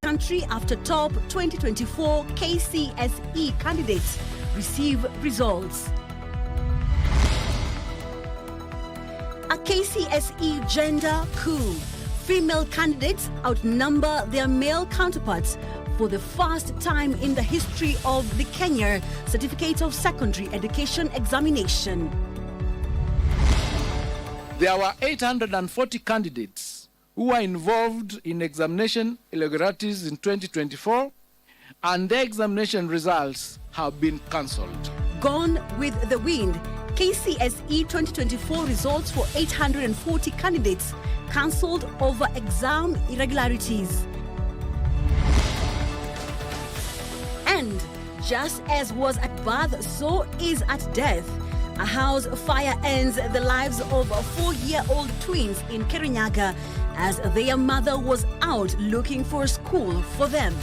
country after top 2024 KCSE candidates receive results. A KCSE gender coup. Female candidates outnumber their male counterparts for the first time in the history of the Kenya Certificate of Secondary Education examination. There were 840 candidates who were involved in examination irregularities in 2024, and their examination results have been cancelled. Gone with the wind. KCSE 2024 results for 840 candidates cancelled over exam irregularities. And just as was at birth, so is at death. A house fire ends the lives of 4-year-old twins in Kenya-Angola as their mother was out looking for a school for them.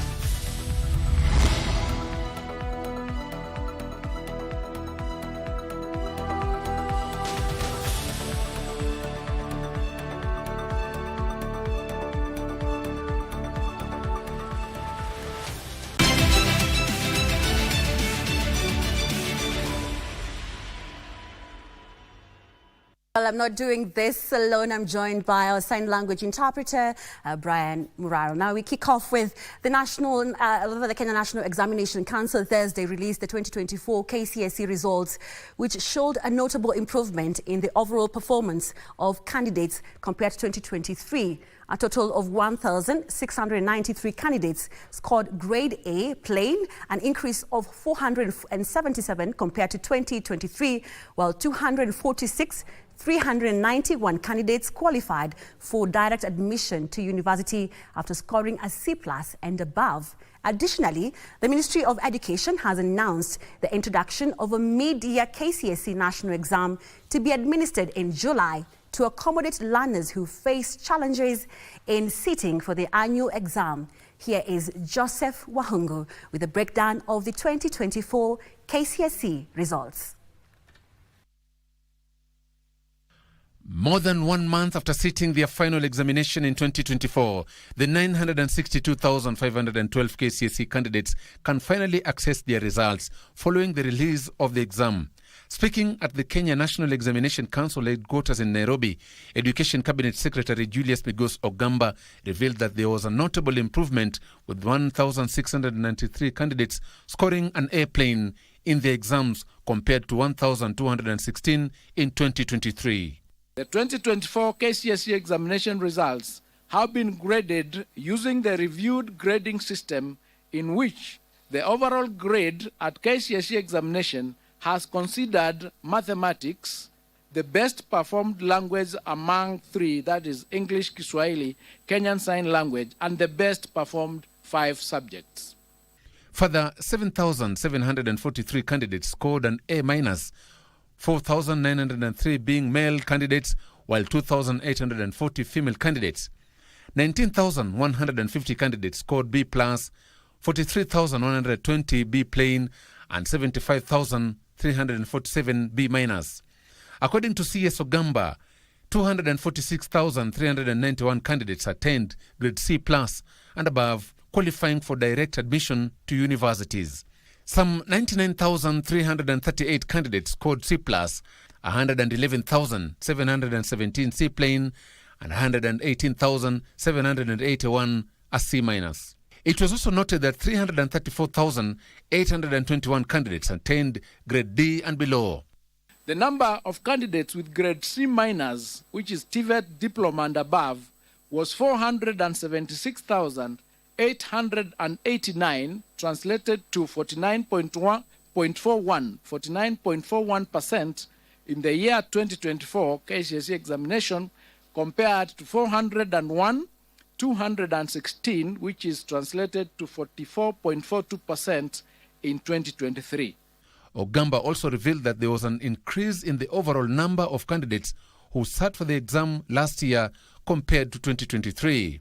Well, I'm not doing this alone. I'm joined by our sign language interpreter, Brian Muraro. Now, we kick off with the Kenya National Examination Council Thursday released the 2024 KCSE results, which showed a notable improvement in the overall performance of candidates compared to 2023. A total of 1,693 candidates scored Grade A plain, an increase of 477 compared to 2023, while 391 candidates qualified for direct admission to university after scoring a C+ and above. Additionally, the Ministry of Education has announced the introduction of a mid-year KCSE national exam to be administered in July to accommodate learners who face challenges in sitting for the annual exam. Here is Joseph Wahungu with a breakdown of the 2024 KCSE results. More than 1 month after sitting their final examination in 2024, the 962,512 KCSE candidates can finally access their results following the release of the exam. Speaking at the Kenya National Examination Council headquarters in Nairobi, Education Cabinet Secretary Julius Migos Ogamba revealed that there was a notable improvement, with 1,693 candidates scoring an A plain in the exams compared to 1,216 in 2023. The 2024 KCSE examination results have been graded using the reviewed grading system, in which the overall grade at KCSE examination has considered mathematics the best performed language among three, that is English, Kiswahili, Kenyan Sign Language, and the best performed 5 subjects. Further, 7,743 candidates scored an A-, 4,903 being male candidates, while 2,840 female candidates. 19,150 candidates scored B+, 43,120 B plain, and 75,347 B-. According to CS Ogamba, 246,391 candidates attend grade C+ and above, qualifying for direct admission to universities. Some 99,338 candidates scored C+, 111,717 C plain, and 118,781 a C-. It was also noted that 334,821 candidates attained grade D and below. The number of candidates with grade C-, which is TVET diploma and above, was 476,889, translated to 49.41% in the year 2024 KCSE examination, compared to 401,216, which is translated to 44.42% in 2023. Ogamba also revealed that there was an increase in the overall number of candidates who sat for the exam last year compared to 2023.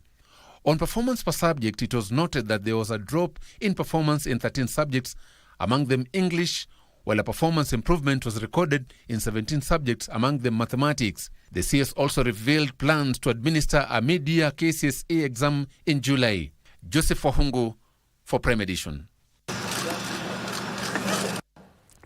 On performance per subject, it was noted that there was a drop in performance in 13 subjects, among them English, while a performance improvement was recorded in 17 subjects, among them mathematics. The CS also revealed plans to administer a mid-year KCSE exam in July. Joseph Wahungu for Prime Edition.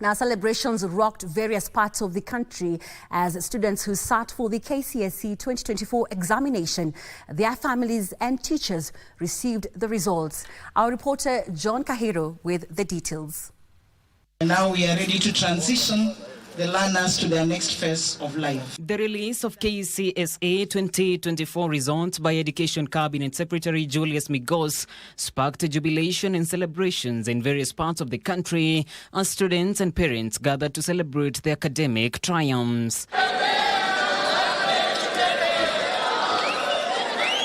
Now, celebrations rocked various parts of the country as students who sat for the KCSE 2024 examination, their families and teachers received the results. Our reporter John Kahiro with the details. And now we are ready to transition the learners to their next phase of life. The release of KCSE 2024 results by Education Cabinet Secretary Julius Migos sparked jubilation and celebrations in various parts of the country as students and parents gathered to celebrate their academic triumphs.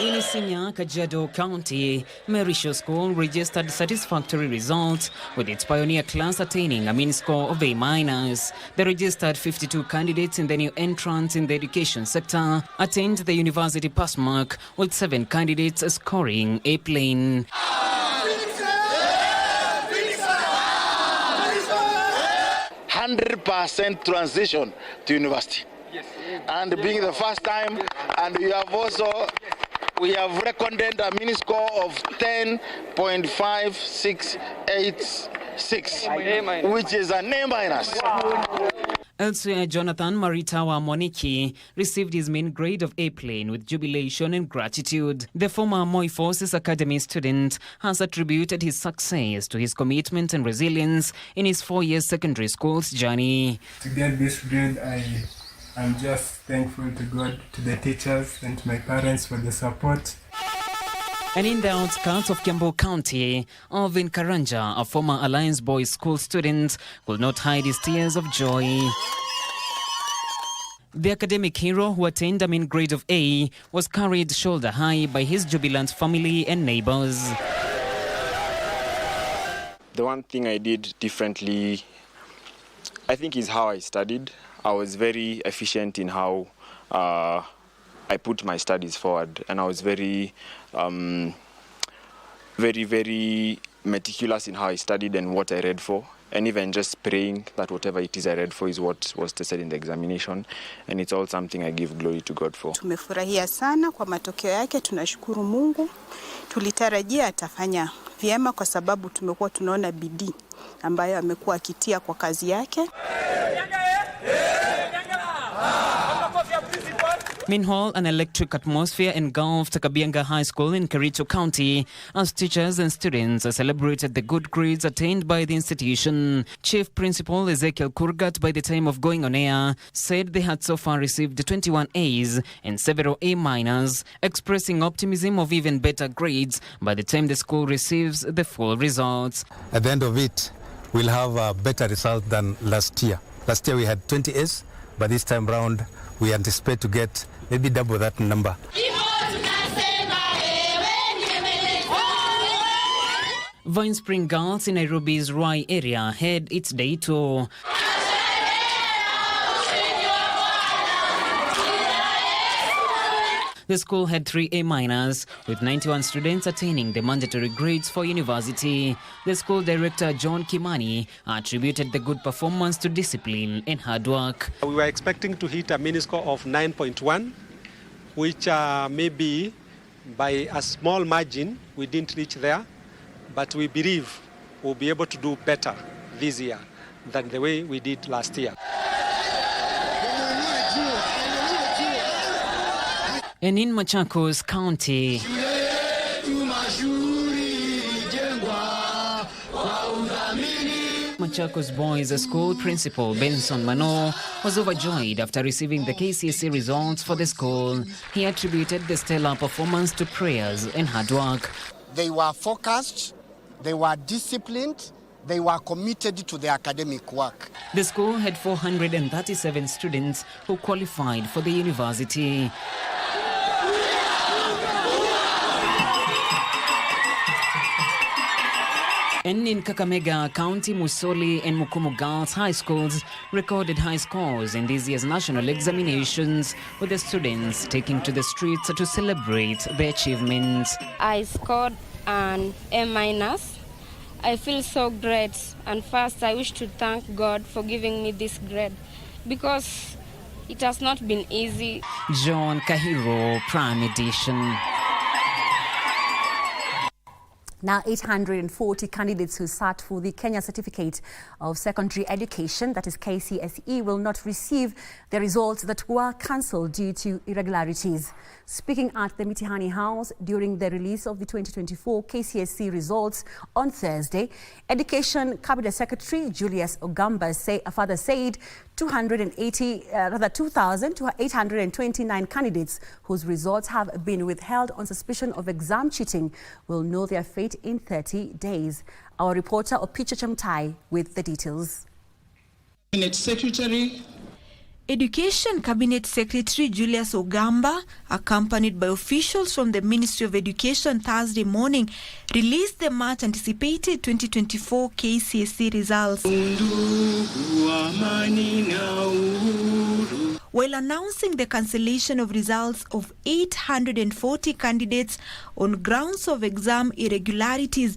In Isinya, Kajiado County, Merisho School registered satisfactory results with its pioneer class attaining a mean score of A-. The registered 52 candidates in the new entrants in the education sector attained the university pass mark, with 7 candidates scoring A plane. 100% transition to university. Yes. And being the first time, and we have recorded a mini score of 10.5686, which is an A-. Elsewhere, Jonathan Maritawa Moniki received his main grade of A plane with jubilation and gratitude. The former Moi Forces Academy student has attributed his success to his commitment and resilience in his 4-year secondary school's journey. To get this grade, I'm just thankful to God, to the teachers and to my parents for the support. And in the outskirts of Kiambu County, Alvin Karanja, a former Alliance Boys School student, could not hide his tears of joy. The academic hero who attained a mean grade of A was carried shoulder high by his jubilant family and neighbors. The one thing I did differently, I think, is how I studied. I was very efficient in how I put my studies forward, and I was very meticulous in how I studied and what I read for, and even just praying that whatever it is I read for is what was tested in the examination, and it's all something I give glory to God for. Tumefurahia sana kwa matokeo yake, tunashukuru Mungu. Tulitarajia atafanya vyema kwa sababu tumekuwa tunaona bidii ambayo amekuwa akitia kwa kazi yake. Meanwhile, an electric atmosphere engulfed Kabianga High School in Kericho County as teachers and students celebrated the good grades attained by the institution. Chief Principal Ezekiel Kurgat, by the time of going on air, said they had so far received 21 A's and several A-, expressing optimism of even better grades by the time the school receives the full results. At the end of it, we'll have a better result than last year. Last year we had 20 A's, but this time round we anticipate to get maybe double that number. Vine Spring Girls in Nairobi's Ruai area had its day tour. The school had 3 A-, with 91 students attaining the mandatory grades for university. The school director, John Kimani, attributed the good performance to discipline and hard work. We were expecting to hit a mini score of 9.1, which maybe by a small margin we didn't reach there, but we believe we'll be able to do better this year than the way we did last year. And in Machakos County, Machakos Boys School Principal Benson Mano was overjoyed after receiving the KCSE results for the school. He attributed the stellar performance to prayers and hard work. They were focused, they were disciplined, they were committed to their academic work. The school had 437 students who qualified for the university. And in Kakamega County, Musoli and Mukumu Girls High Schools recorded high scores in this year's national examinations, with the students taking to the streets to celebrate their achievements. I scored an A-. I feel so great, and first I wish to thank God for giving me this grade because it has not been easy. John Kahiro, Prime Edition. Now, 840 candidates who sat for the Kenya Certificate of Secondary Education, that is KCSE, will not receive the results that were cancelled due to irregularities. Speaking at the Mitihani House during the release of the 2024 KCSE results on Thursday, Education Cabinet Secretary Julius Ogamba said 2,829 candidates whose results have been withheld on suspicion of exam cheating will know their fate in 30 days. Our reporter Opicha Chamtai with the details. Education Cabinet Secretary Julius Ogamba, accompanied by officials from the Ministry of Education Thursday morning, released the much-anticipated 2024 KCSE results. While announcing the cancellation of results of 840 candidates on grounds of exam irregularities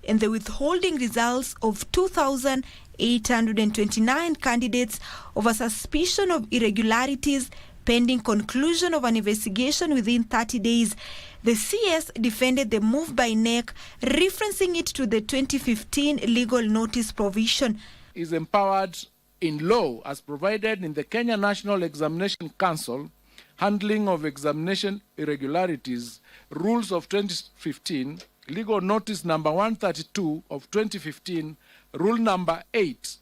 and the withholding results of 2,829 candidates over suspicion of irregularities pending conclusion of an investigation within 30 days. The CS defended the move by NEC, referencing it to the 2015 legal notice provision. Is empowered in law as provided in the Kenya National Examination Council, handling of examination irregularities, rules of 2015, legal notice number 132 of 2015, rule number 8,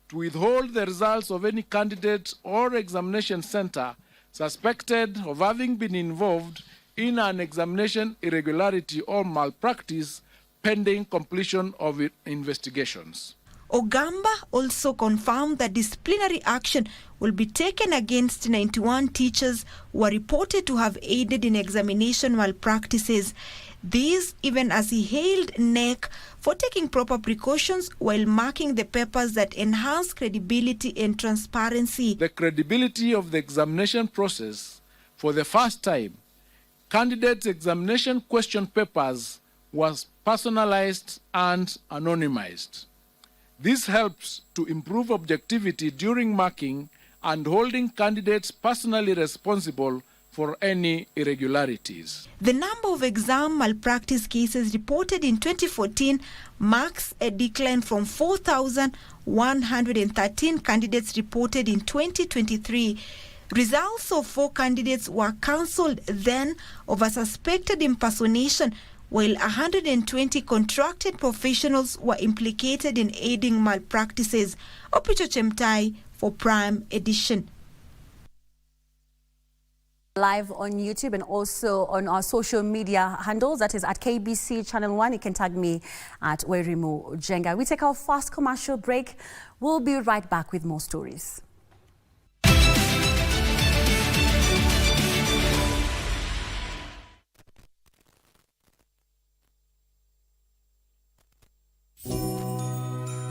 to withhold the results of any candidate or examination center suspected of having been involved in an examination irregularity or malpractice pending completion of investigations. Ogamba also confirmed that disciplinary action will be taken against 91 teachers who are reported to have aided in examination malpractices. This even as he hailed NEC for taking proper precautions while marking the papers that enhance credibility and transparency. The credibility of the examination process, for the first time, candidates' examination question papers was personalized and anonymized. This helps to improve objectivity during marking and holding candidates personally responsible for any irregularities. The number of exam malpractice cases reported in 2014 marks a decline from 4,113 candidates reported in 2023. Results of 4 candidates were cancelled then over suspected impersonation, while 120 contracted professionals were implicated in aiding malpractices. Opicho Chemtai for Prime Edition. Live on YouTube and also on our social media handles, that is at KBC Channel 1. You can tag me at Werimu Njenga. We take our first commercial break. We'll be right back with more stories.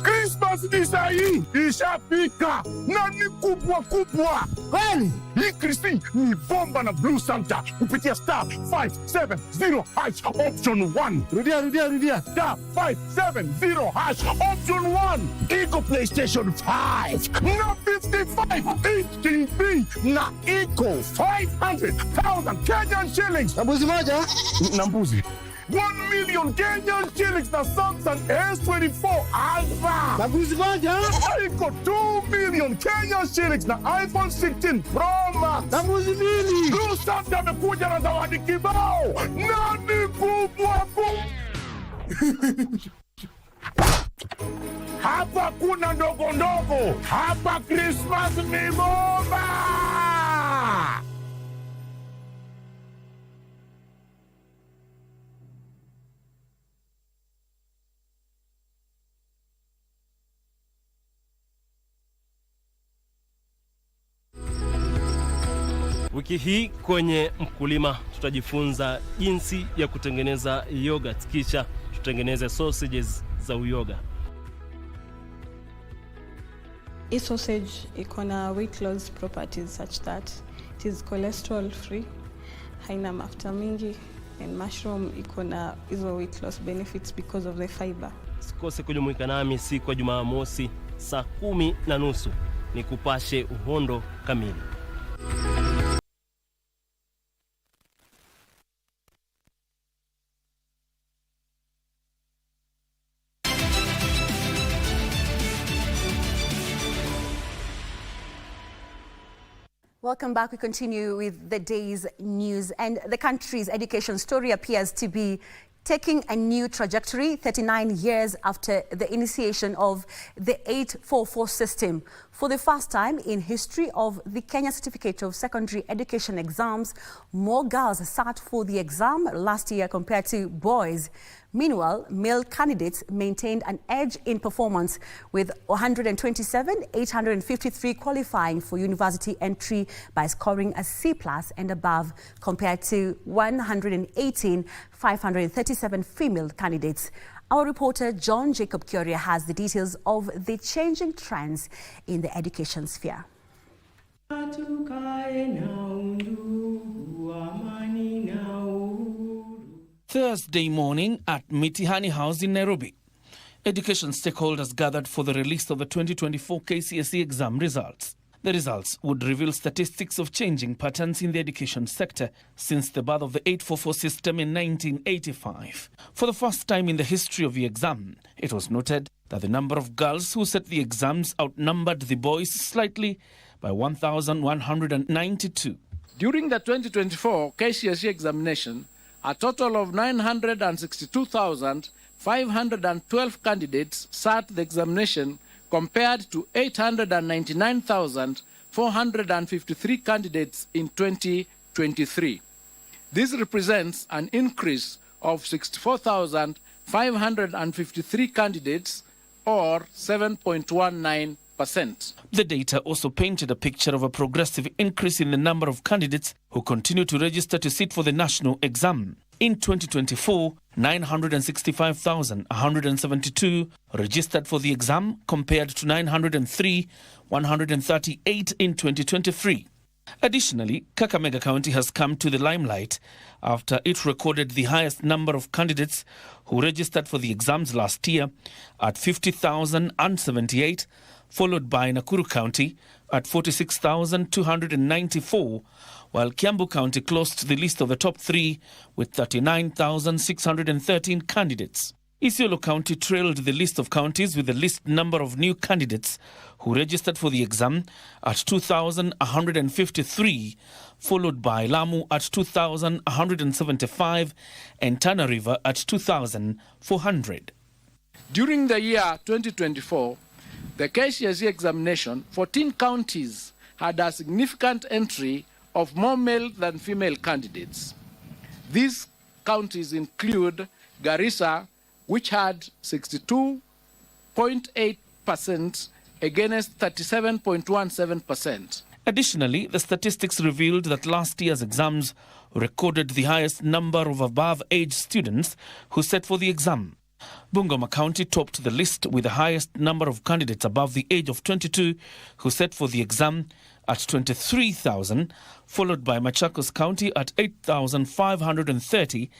Christmas ni sahi ishafika na ni kubwa kubwa. Kwani hii Christmas ni bomba na Blue Santa kupitia star 570 hash option 1. Rudia. Star 570 hash option 1. Iko PlayStation 5 na 55 TV na iko 500,000 Kenyan shillings. Nambuzi moja? Nambuzi. 1 million Kenyan shillings na Samsung S24 Ultra. Nambuzi moja? Iko 2 million Kenyan shillings na iPhone 16 Pro Max. Nambuzi mbili? Blue Santa amekuja na zawadi kibao. Nani kubwa Hapa kuna ndogo ndogo. Hapa Christmas ni bomba. Wiki hii kwenye Mkulima tutajifunza jinsi ya kutengeneza yogurt, kisha tutengeneze sausages za uyoga. This sausage iko na weight loss properties such that it is cholesterol free, haina mafuta mingi, and mushroom iko na hizo weight loss benefits because of the fiber. Sikose kujumuika nami siku ya Jumamosi saa 10:30 nikupashe uhondo kamili. Welcome back. We continue with the day's news, and the country's education story appears to be taking a new trajectory 39 years after the initiation of the 844 system. For the first time in history of the Kenya Certificate of Secondary Education exams, more girls sat for the exam last year compared to boys. Meanwhile, male candidates maintained an edge in performance, with 853 qualifying for university entry by scoring a C+ and above, compared to 537 female candidates. Our reporter John Jacob Kuria has the details of the changing trends in the education sphere. Thursday morning at Mitihani House in Nairobi, education stakeholders gathered for the release of the 2024 KCSE exam results. The results would reveal statistics of changing patterns in the education sector since the birth of the 844 system in 1985. For the first time in the history of the exam, it was noted that the number of girls who set the exams outnumbered the boys slightly by 1,192. During the 2024 KCSE examination, a total of 962,512 candidates sat the examination compared to 899,453 candidates in 2023. This represents an increase of 64,553 candidates, or 7.19%. The data also painted a picture of a progressive increase in the number of candidates who continue to register to sit for the national exam. In 2024, 965,172 registered for the exam compared to 903,138 in 2023. Additionally, Kakamega County has come to the limelight after it recorded the highest number of candidates who registered for the exams last year at 50,078, followed by Nakuru County at 46,294, while Kiambu County closed the list of the top three with 39,613 candidates. Isiolo County trailed the list of counties with the least number of new candidates who registered for the exam at 2,153, followed by Lamu at 2,175 and Tana River at 2,400. During the year 2024, the KCSE examination, 14 counties had a significant entry of more male than female candidates. These counties include Garissa, which had 62.8% against 37.17%. Additionally, the statistics revealed that last year's exams recorded the highest number of above-age students who sat for the exam. Bungoma County topped the list with the highest number of candidates above the age of 22 who sat for the exam at 23,000, followed by Machakos County at 8,530,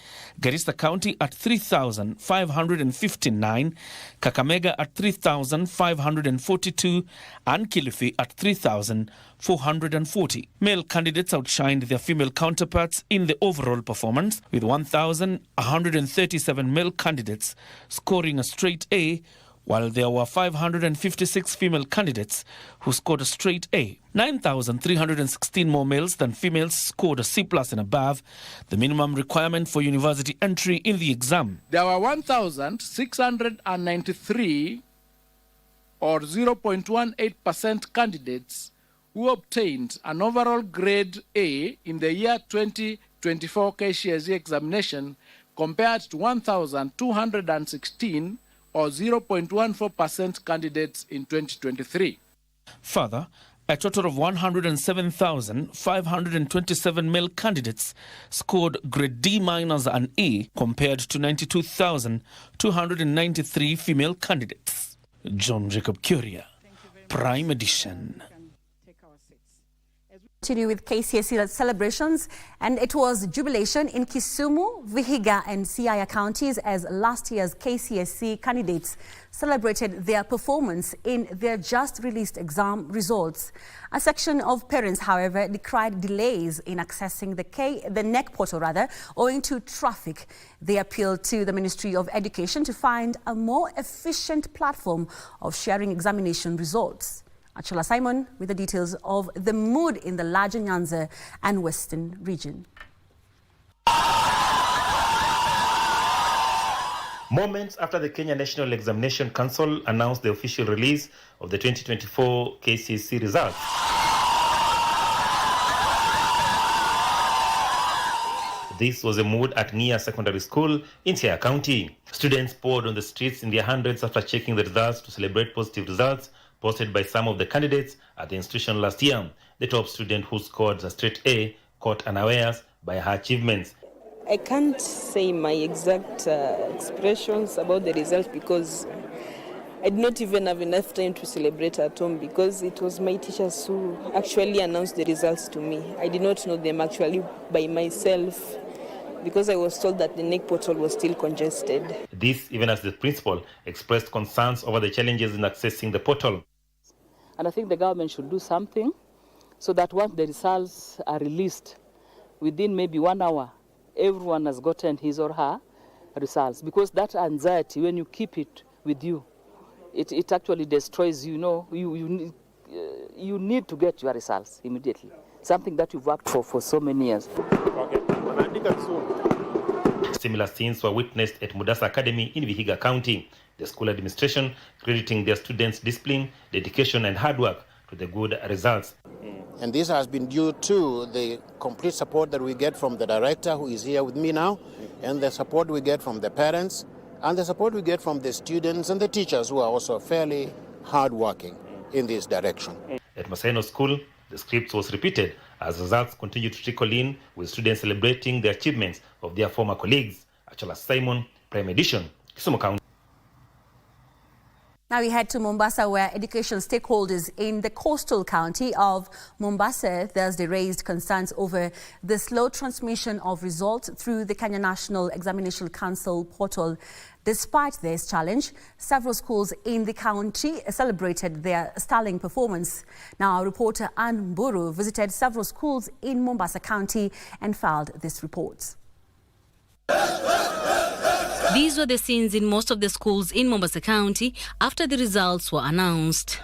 Garissa County at 3,559, Kakamega at 3,542, and Kilifi at 3,440. Male candidates outshined their female counterparts in the overall performance, with 1,137 male candidates scoring a straight A, while there were 556 female candidates who scored a straight A. 9,316 more males than females scored a C+ and above, the minimum requirement for university entry in the exam. There were 1,693, or 0.18% candidates who obtained an overall grade A in the year 2024 KCSE examination, compared to 1,216, or 0.14% candidates in 2023. Further, a total of 107,527 male candidates scored grade D- and E, compared to 92,293 female candidates. John Jacob Kuria, Prime Edition. Continue with KCSE celebrations, and it was jubilation in Kisumu, Vihiga and Siaya counties as last year's KCSE candidates celebrated their performance in their just released exam results. A section of parents, however, decried delays in accessing the NEC portal owing to traffic. They appealed to the Ministry of Education to find a more efficient platform of sharing examination results. Achola Simon with the details of the mood in the larger Nyanza and Western region. Moments after the Kenya National Examination Council announced the official release of the 2024 KCSE results. This was a mood at Njenga Secondary School in Siaya County. Students poured on the streets in their hundreds after checking the results to celebrate positive results posted by some of the candidates at the institution last year. The top student, who scored a straight A, caught unawares by her achievements. I can't say my exact expressions about the results because I did not even have enough time to celebrate at home because it was my teachers who actually announced the results to me. I did not know them actually by myself because I was told that the NEC portal was still congested. This even as the principal expressed concerns over the challenges in accessing the portal. And I think the government should do something so that once the results are released, within maybe 1 hour, everyone has gotten his or her results. Because that anxiety, when you keep it with you, it actually destroys you. You need to get your results immediately. Something that you've worked for so many years. Similar scenes were witnessed at Mombasa Academy in Vihiga County. The school administration crediting their students' discipline, dedication and hard work to the good results. And this has been due to the complete support that we get from the director, who is here with me now, and the support we get from the parents, and the support we get from the students and the teachers, who are also fairly hardworking in this direction. At Maseno School, the script was repeated as results continued to trickle in, with students celebrating the achievements of their former colleagues. Achola Simon, Prime Edition, Kisumu County. Now we head to Mombasa, where education stakeholders in the coastal county of Mombasa Thursday raised concerns over the slow transmission of results through the Kenya National Examination Council portal. Despite this challenge, several schools in the county celebrated their sterling performance. Now, our reporter Ann Mburu visited several schools in Mombasa County and filed this report. These were the scenes in most of the schools in Mombasa County after the results were announced.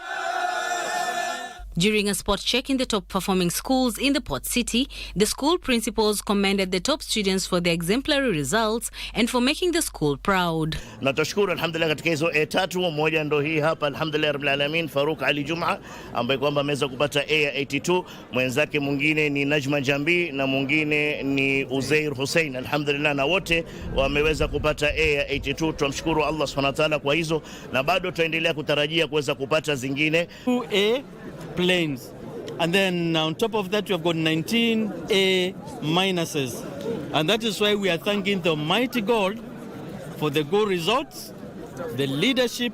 During a spot check in the top performing schools in the port city, the school principals commended the top students for their exemplary results and for making the school proud. Na tashukuru alhamdulillah katika hizo A3, moja ndo hii hapa alhamdulillah rabbil alamin Faruk Ali Juma ambaye kwamba ameweza kupata A ya 82, mwenzake mwingine ni Najma Jambi na mwingine ni Uzair Hussein, alhamdulillah na wote wameweza kupata A ya 82. Tunamshukuru Allah Subhanahu wa ta'ala kwa hizo, na bado tuendelea kutarajia kuweza kupata zingine. 2A planes, and then on top of that we have got 19 A minuses, and that is why we are thanking the Almighty God for the good results, the leadership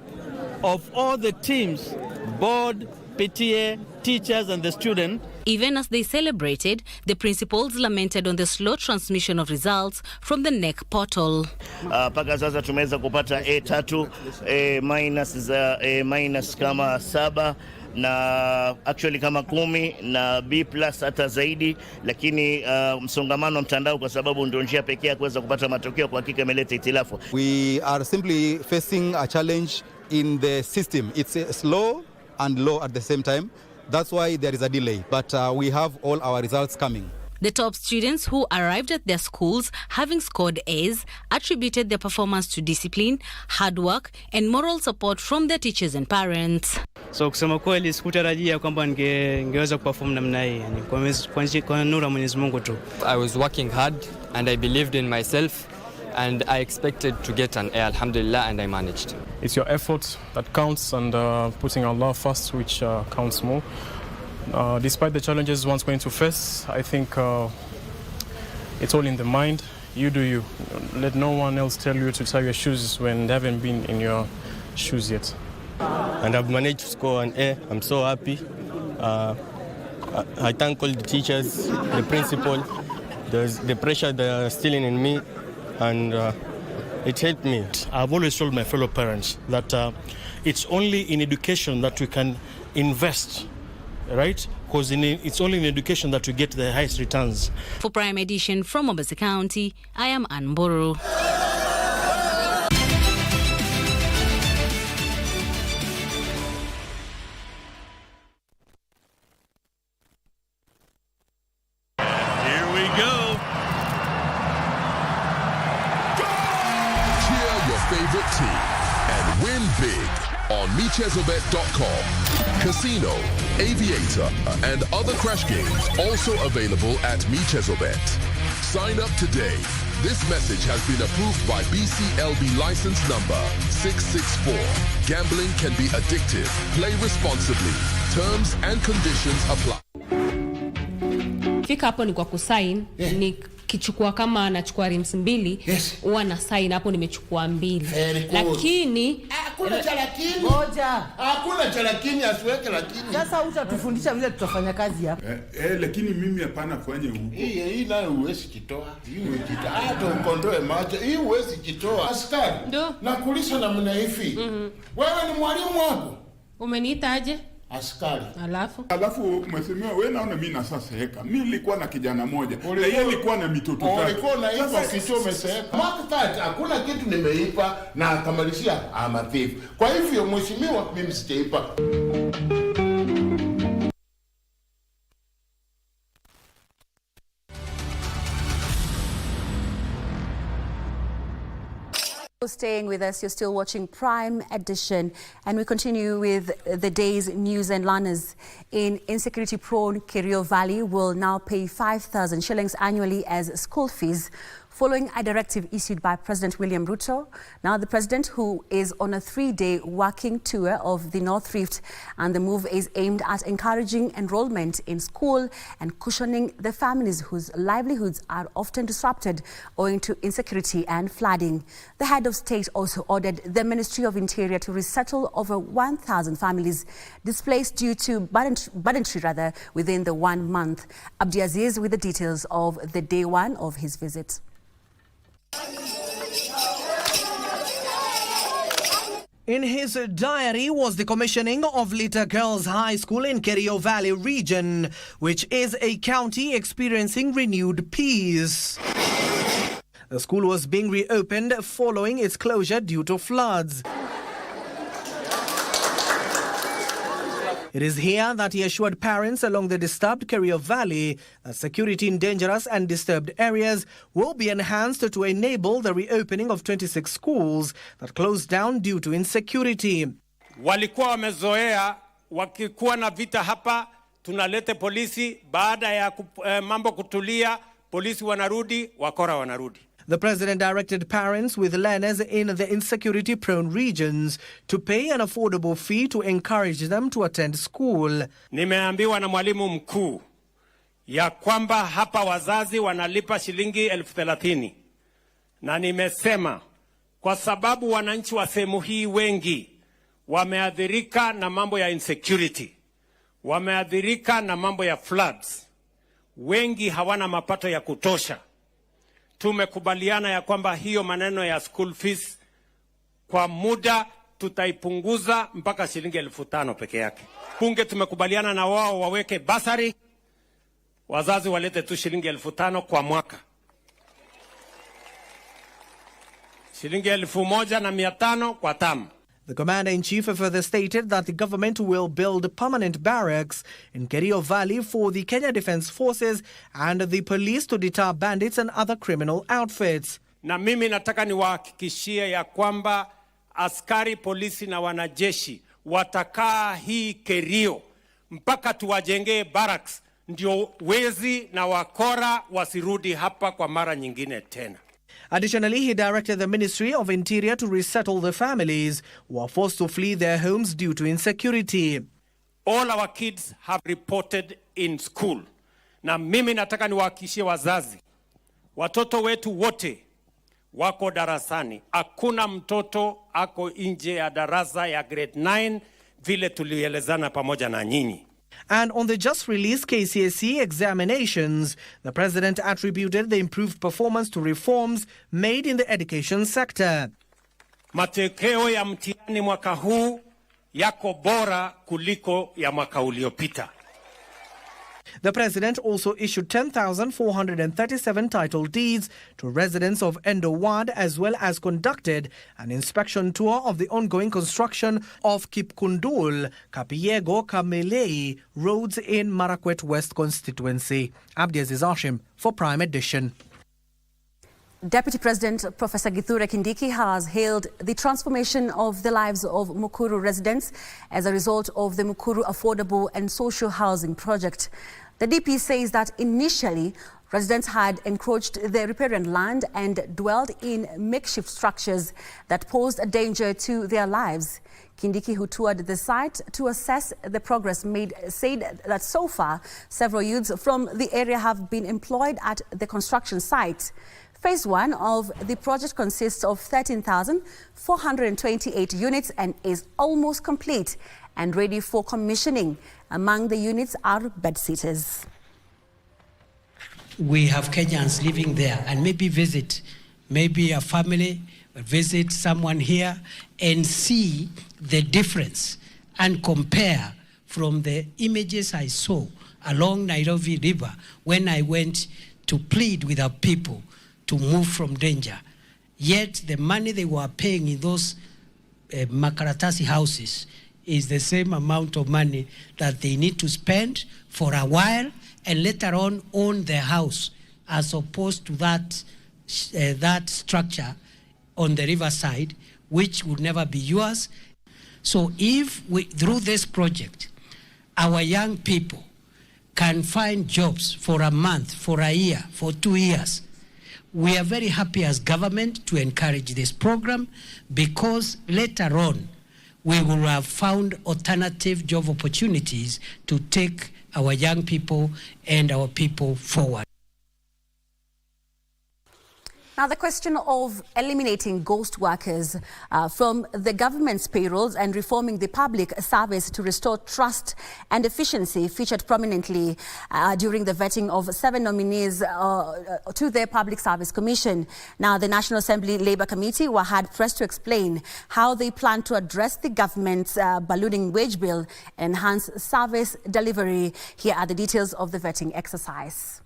of all the teams, board, PTA, teachers and the students. Even as they celebrated, the principals lamented on the slow transmission of results from the NEC portal. Paka sasa tumeweza kupata A3, A minus za A minus kama 7 na actually kama 10 na B plus hata zaidi, lakini msongamano wa mtandao kwa sababu ndio njia pekee ya kuweza kupata matokeo kwa hakika imeleta itilafu. We are simply facing a challenge in the system. It's slow and low at the same time. That's why there is a delay, but we have all our results coming. The top students who arrived at their schools having scored A's attributed their performance to discipline, hard work and moral support from their teachers and parents. So kusema kweli sikutarajia kwamba ningeweza kuperform namna hii, kwa nuru ya Mwenyezi Mungu tu. I was working hard and I believed in myself and I expected to get an A, alhamdulillah, and I managed. It's your effort that counts, and putting Allah first, which counts more. Despite the challenges one's going to face, I think it's all in the mind. You do you. Let no one else tell you to tie your shoes when they haven't been in your shoes yet. And I've managed to score an A. I'm so happy. I thank all the teachers, the principal, the pressure they're instilling in me, and it helped me. I've always told my fellow parents that it's only in education that we can invest, right? Because it's only in education that we get the highest returns. For Prime Edition from Mombasa County, I am Ann Mburu. favorite team and win big on MeChezobet.com. Casino, Aviator, and other crash games also available at MeChezobet. Sign up today. This message has been approved by BCLB license number 664. Gambling can be addictive. Play responsibly. Terms and conditions apply. Fika hapo ni kwa kusign, ni kichukua kama anachukua rims mbili, huwa na sign hapo nimechukua mbili. Lakini hakuna cha lakini. Ngoja. Hakuna cha lakini, asiweke lakini. Sasa utatufundisha vile tutafanya kazi hapa. Lakini mimi hapana fanye huko. Hii nayo huwezi kitoa. Hii ukita hata ukondoe macho, hii huwezi kitoa. Askari. Nakulisha namna hivi. Wewe ni mwalimu wako. Umeniita aje? Askari. Alafu mheshimiwa, wewe naona mimi na sasa heka. Mimi nilikuwa na kijana moja. Na yeye alikuwa na mitoto tatu. Ulikuwa na hizo kitu umeseka. Makati hakuna kitu nimeipa na akamalishia amathifu. Kwa hivyo mheshimiwa, mimi sitaipa. Staying with us, you're still watching Prime Edition, and we continue with the day's news. And learners in insecurity-prone Kerio Valley will now pay 5,000 shillings annually as school fees, following a directive issued by President William Ruto. Now, the president, who is on a 3-day working tour of the North Rift, and the move is aimed at encouraging enrollment in school and cushioning the families whose livelihoods are often disrupted owing to insecurity and flooding. The head of state also ordered the Ministry of Interior to resettle over 1,000 families displaced due to banditry within the 1 month. Abdiaziz with the details of the day one of his visit. In his diary was the commissioning of Lita Girls High School in Kerio Valley region, which is a county experiencing renewed peace. The school was being reopened following its closure due to floods. It is here that he assured parents along the disturbed Kerio Valley that security in dangerous and disturbed areas will be enhanced to enable the reopening of 26 schools that closed down due to insecurity. Walikuwa wamezoea wakikuwa na vita hapa tunalete polisi, baada ya mambo kutulia polisi wanarudi, wakora wanarudi. The president directed parents with learners in the insecurity-prone regions to pay an affordable fee to encourage them to attend school. Nimeambiwa na mwalimu mkuu ya kwamba hapa wazazi wanalipa shilingi 30,000. Na nimesema kwa sababu wananchi wa sehemu hii wengi wameathirika na mambo ya insecurity, wameathirika na mambo ya floods, wengi hawana mapato ya kutosha. Tumekubaliana ya kwamba hiyo maneno ya school fees kwa muda tutaipunguza mpaka shilingi 5,000 peke yake. Bunge tumekubaliana na wao waweke basari, wazazi walete tu shilingi 5,000 kwa mwaka. Shilingi 1,500 kwa tamu. The commander-in-chief further stated that the government will build permanent barracks in Kerio Valley for the Kenya Defence Forces and the police to deter bandits and other criminal outfits. Na mimi nataka niwahakikishie ya kwamba askari polisi na wanajeshi watakaa hii Kerio mpaka tuwajengee barracks, ndio wezi na wakora wasirudi hapa kwa mara nyingine tena. Additionally, he directed the Ministry of Interior to resettle the families who are forced to flee their homes due to insecurity. All our kids have reported in school. Na mimi nataka niwahakikishie wazazi, watoto wetu wote wako darasani. Hakuna mtoto ako nje ya darasa ya grade 9 vile tulielezana pamoja na nyinyi. And on the just released KCSE examinations, the president attributed the improved performance to reforms made in the education sector. Matokeo ya mtihani mwaka huu yako bora kuliko ya mwaka uliopita. The president also issued 10,437 title deeds to residents of Endo Ward, as well as conducted an inspection tour of the ongoing construction of Kipkundul, Kapiego, Kamelei roads in Marakwet West constituency. Abdiaziz Hashim for Prime Edition. Deputy President Professor Kithure Kindiki has hailed the transformation of the lives of Mukuru residents as a result of the Mukuru Affordable and Social Housing Project. The DP says that initially residents had encroached their riparian land and dwelled in makeshift structures that posed a danger to their lives. Kindiki, who toured the site to assess the progress made, said that so far several youths from the area have been employed at the construction site. Phase 1 of the project consists of 13,428 units and is almost complete and ready for commissioning. Among the units are bedsitters. We have Kenyans living there, and maybe visit, maybe a family, visit someone here and see the difference and compare from the images I saw along Nairobi River when I went to plead with our people to move from danger. Yet the money they were paying in those Makaratasi houses is the same amount of money that they need to spend for a while and later on own their house, as opposed to that structure on the riverside, which would never be yours. So if we, through this project, our young people can find jobs for a month, for a year, for 2 years, we are very happy as government to encourage this program, because later on we will have found alternative job opportunities to take our young people and our people forward. Now, the question of eliminating ghost workers from the government's payrolls and reforming the public service to restore trust and efficiency featured prominently during the vetting of 7 nominees to the Public Service Commission. Now, the National Assembly Labour Committee were hard pressed to explain how they plan to address the government's ballooning wage bill and enhance service delivery. Here are the details of the vetting exercise.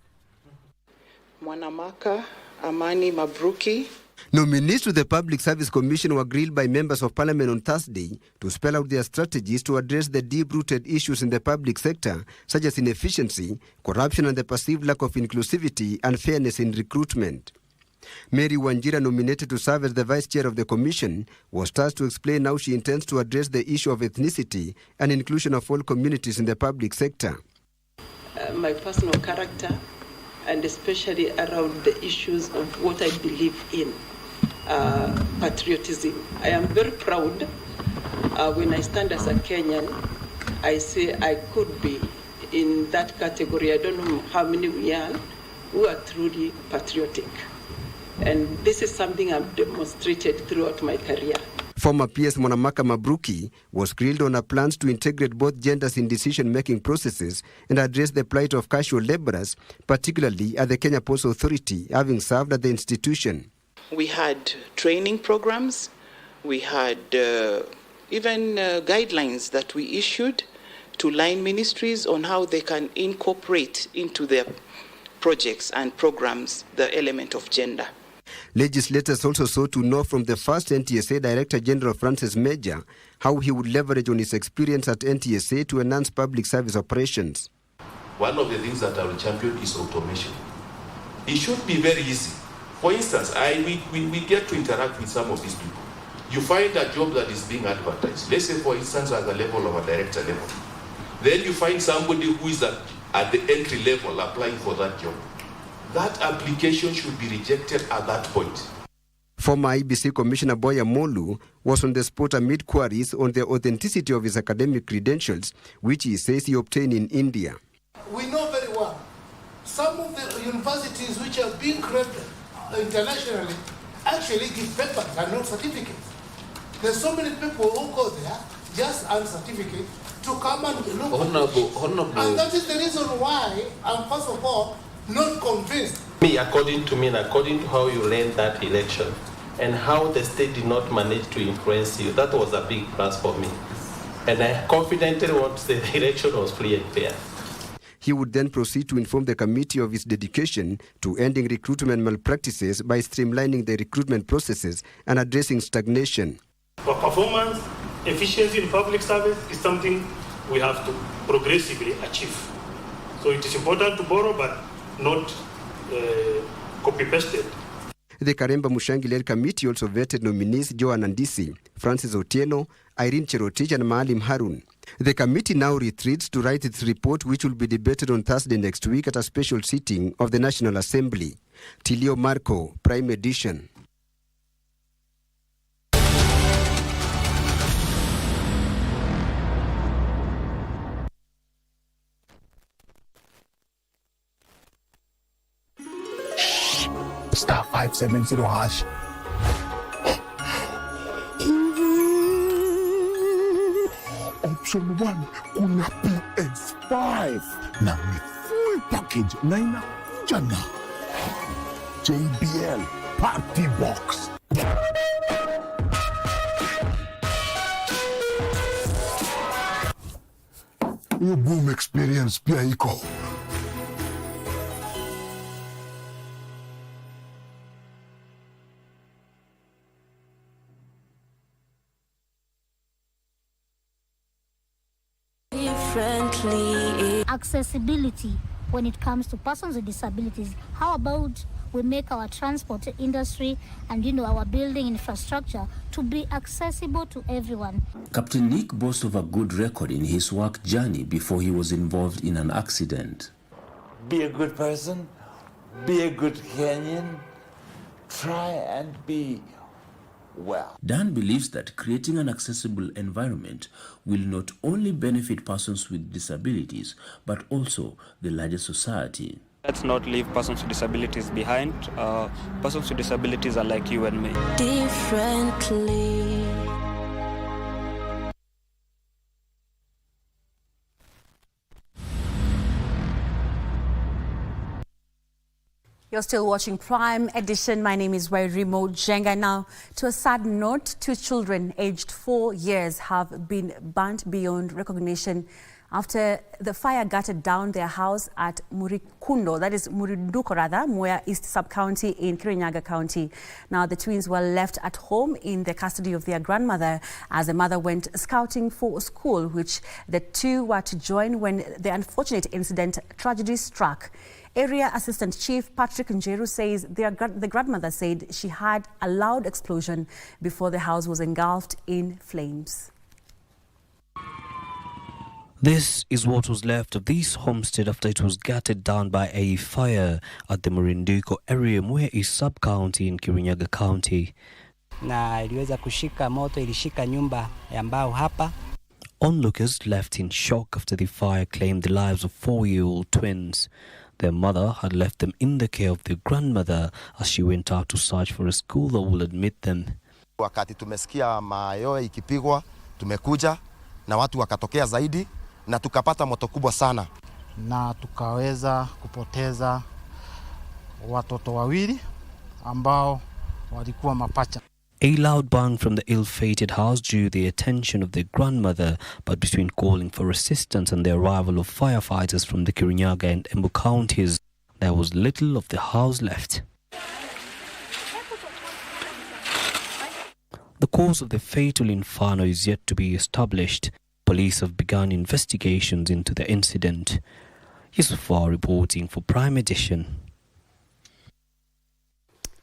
Mwanamaka Amani Mabruki. Nominees to the Public Service Commission were grilled by members of Parliament on Thursday to spell out their strategies to address the deep-rooted issues in the public sector, such as inefficiency, corruption and the perceived lack of inclusivity and fairness in recruitment. Mary Wanjira, nominated to serve as the Vice Chair of the Commission, was tasked to explain how she intends to address the issue of ethnicity and inclusion of all communities in the public sector. My personal character, and especially around the issues of what I believe in, patriotism. I am very proud when I stand as a Kenyan. I say I could be in that category. I don't know how many we are who are truly patriotic. And this is something I've demonstrated throughout my career. Former PS Mwanamaka Mabruki was grilled on her plans to integrate both genders in decision-making processes and address the plight of casual laborers, particularly at the Kenya Ports Authority, having served at the institution. We had training programs, we had even guidelines that we issued to line ministries on how they can incorporate into their projects and programs the element of gender. Legislators also sought to know from the first NTSA Director General Francis Major how he would leverage on his experience at NTSA to enhance public service operations. One of the things that I will champion is automation. It should be very easy. For instance, we get to interact with some of these people. You find a job that is being advertised, let's say for instance at the level of a director level. Then you find somebody who is at the entry level applying for that job. That application should be rejected at that point. Former IBC Commissioner Boya Molu was on the spot amid queries on the authenticity of his academic credentials, which he says he obtained in India. We know very well some of the universities which are being credited internationally actually give papers and not certificates. There's so many people who go there just on certificate to come and look. Honorable. And that is the reason why I'm first of all not convinced. According to me and according to how you ran that election and how the state did not manage to influence you, that was a big plus for me. And I confidently want to say the election was free and fair. He would then proceed to inform the committee of his dedication to ending recruitment malpractices by streamlining the recruitment processes and addressing stagnation. For performance, efficiency in public service is something we have to progressively achieve. So it is important to borrow, but not copy-pasted. The Karemba Mushangi-led committee also vetted nominees Joan Andisi, Francis Otieno, Irene Cherotich and Maalim Harun. The committee now retreats to write its report, which will be debated on Thursday next week at a special sitting of the National Assembly. Tilio Marco, Prime Edition. Star 570 hash. Option 1 kuna PS5 na ni full package na inakuja na JBL Party Box. Hiyo boom experience pia iko. Accessibility when it comes to persons with disabilities. How about we make our transport industry and our building infrastructure to be accessible to everyone? Captain Nick boasts of a good record in his work journey before he was involved in an accident. Be a good person, be a good Kenyan, try and be well. Dan believes that creating an accessible environment will not only benefit persons with disabilities, but also the larger society. Let's not leave persons with disabilities behind. Persons with disabilities are like you and me. Differently. You're still watching Prime Edition. My name is Njenga. Now, to a sad note, 2 children aged 4 years have been burnt beyond recognition after the fire gutted down their house at Murikundo, that is Murinduko rather, Mwea East Sub-County in Kenya-Angola County. Now, the twins were left at home in the custody of their grandmother as the mother went scouting for school, which the two were to join when the unfortunate tragedy struck. Area Assistant Chief Patrick Njeru says the grandmother said she had a loud explosion before the house was engulfed in flames. This is what was left of this homestead after it was gutted down by a fire at the Murinduko area, Mwea East Sub-County in Kenya-Angola County. Na iliweza kushika moto, ilishika nyumba ya mbao hapa. Onlookers left in shock after the fire claimed the lives of 4-year-old twins. Their mother had left them in the care of their grandmother as she went out to search for a school that will admit them. Wakati tumesikia mayowe ikipigwa, tumekuja na watu wakatokea zaidi na tukapata moto kubwa sana. Na tukaweza kupoteza watoto wawili ambao walikuwa mapacha. A loud bang from the ill-fated house drew the attention of their grandmother, but between calling for assistance and the arrival of firefighters from the Kenya-Angola and Embu counties, there was little of the house left. The cause of the fatal inferno is yet to be established. Police have begun investigations into the incident. Yusufar reporting for Prime Edition.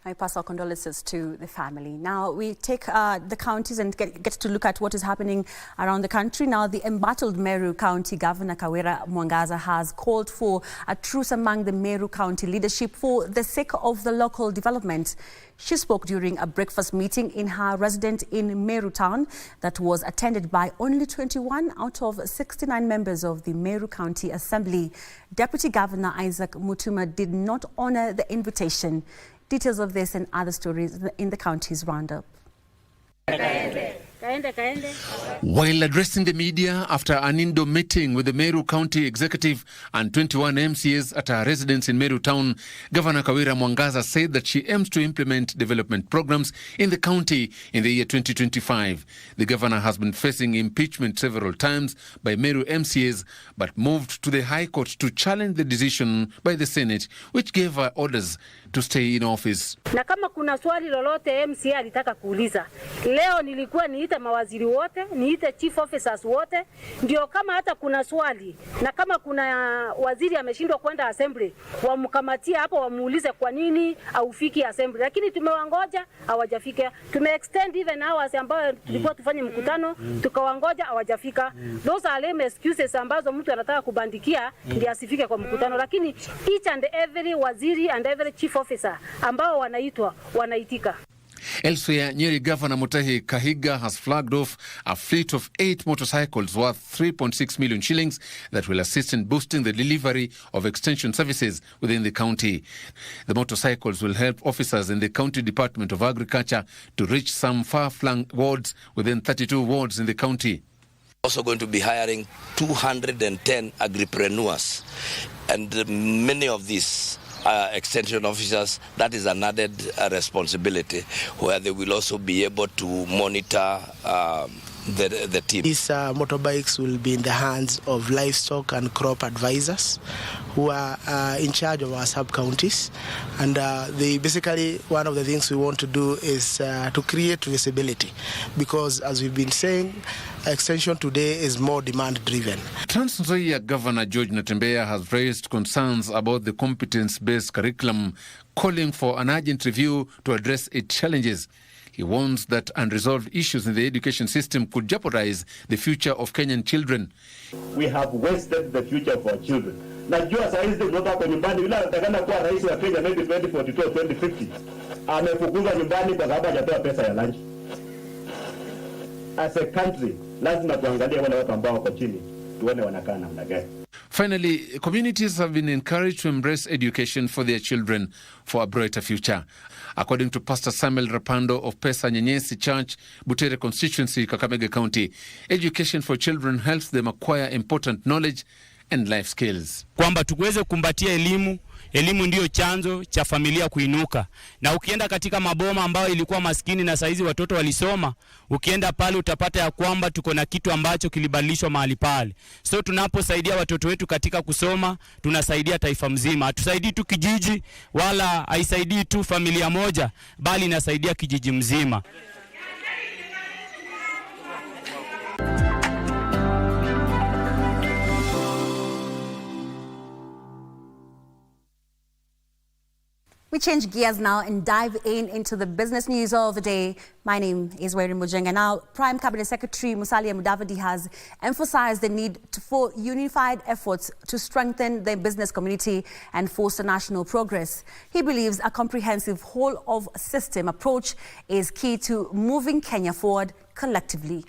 I pass our condolences to the family. Now we take the counties and get to look at what is happening around the country. Now the embattled Meru County Governor Kawira Mwangaza has called for a truce among the Meru County leadership for the sake of the local development. She spoke during a breakfast meeting in her residence in Meru town that was attended by only 21 out of 69 members of the Meru County Assembly. Deputy Governor Isaac Mutuma did not honor the invitation. Details of this and other stories in the county's roundup. While addressing the media after an indoor meeting with the Meru County Executive and 21 MCAs at her residence in Meru Town, Governor Kawira Mwangaza said that she aims to implement development programs in the county in the year 2025. The governor has been facing impeachment several times by Meru MCAs, but moved to the High Court to challenge the decision by the Senate, which gave her orders to stay in office. Na kama kuna swali lolote MCA alitaka kuuliza, leo nilikuwa niite mawaziri wote, niite chief officers wote, ndio kama hata kuna swali na kama kuna waziri ameshindwa kwenda assembly, wamkamatia hapo wamuulize kwa nini haufiki assembly. Lakini tumewangoja hawajafika. Tumeextend even hours ambayo tulikuwa tufanye mkutano, tukawangoja hawajafika. Those are lame excuses ambazo mtu anataka kubandikia ndio asifike kwa mkutano. Lakini each and every waziri and every chief officer ambao wanaitika. Elsewhere, Nyeri Governor Mutahi Kahiga has flagged off a fleet of 8 motorcycles worth 3.6 million shillings that will assist in boosting the delivery of extension services within the county. The motorcycles will help officers in the County Department of Agriculture to reach some far-flung wards within 32 wards in the county. Also going to be hiring 210 agripreneurs, and many of these extension officers, that is an added responsibility where they will also be able to monitor the team. These motorbikes will be in the hands of livestock and crop advisors who are in charge of our sub-counties. And basically one of the things we want to do is to create visibility, because as we've been saying, extension today is more demand-driven. Trans Nzoia Governor George Natembeya has raised concerns about the competence-based curriculum, calling for an urgent review to address its challenges. He warns that unresolved issues in the education system could jeopardize the future of Kenyan children. We have wasted the future of our children. Najua saa hizi mtoto wako nyumbani yule anatakana kuwa rais wa Kenya maybe 2042 or 2050. Amefukuzwa nyumbani kwa sababu hajapewa pesa ya lunch. As a country, lazima tuangalie wale watu ambao wako chini, tuone wanakaa namna gani. Finally, communities have been encouraged to embrace education for their children for a brighter future. According to Pastor Samuel Rapando of Pesa Nyenyesi Church, Butere constituency, Kakamega County, education for children helps them acquire important knowledge and life skills. Kwamba tuweze kumbatia elimu. Elimu ndio chanzo cha familia kuinuka. Na ukienda katika maboma ambayo ilikuwa maskini na saizi watoto walisoma, ukienda pale utapata ya kwamba tuko na kitu ambacho kilibadilishwa mahali pale. So tunaposaidia watoto wetu katika kusoma, tunasaidia taifa mzima. Hatusaidii tu kijiji wala haisaidii tu familia moja, bali inasaidia kijiji mzima. We change gears now and dive into the business news of the day. My name is Njenga. Now, Prime Cabinet Secretary Musalia Mudavadi has emphasized the need for unified efforts to strengthen the business community and foster national progress. He believes a comprehensive whole-of-system approach is key to moving Kenya forward collectively.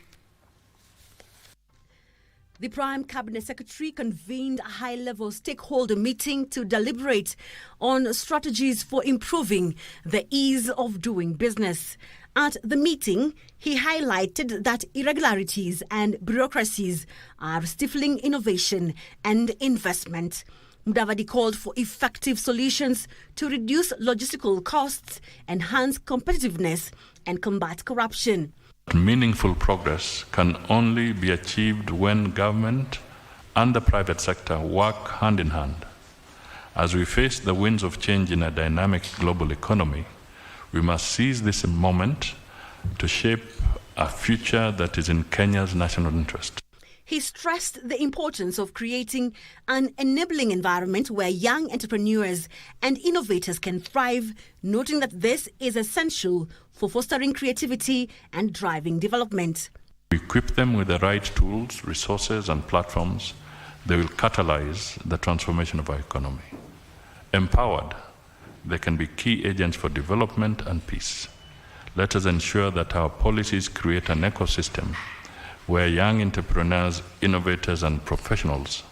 The Prime Cabinet Secretary convened a high-level stakeholder meeting to deliberate on strategies for improving the ease of doing business. At the meeting, he highlighted that irregularities and bureaucracies are stifling innovation and investment. Mudavadi called for effective solutions to reduce logistical costs, enhance competitiveness, and combat corruption. Meaningful progress can only be achieved when government and the private sector work hand in hand. As we face the winds of change in a dynamic global economy, we must seize this moment to shape a future that is in Kenya's national interest. He stressed the importance of creating an enabling environment where young entrepreneurs and innovators can thrive, noting that this is essential for fostering creativity and driving development. We equip them with the right tools, resources, and platforms that will catalyze the transformation of our economy. Empowered, they can be key agents for development and peace. Let us ensure that our policies create an ecosystem where young entrepreneurs, innovators, and professionals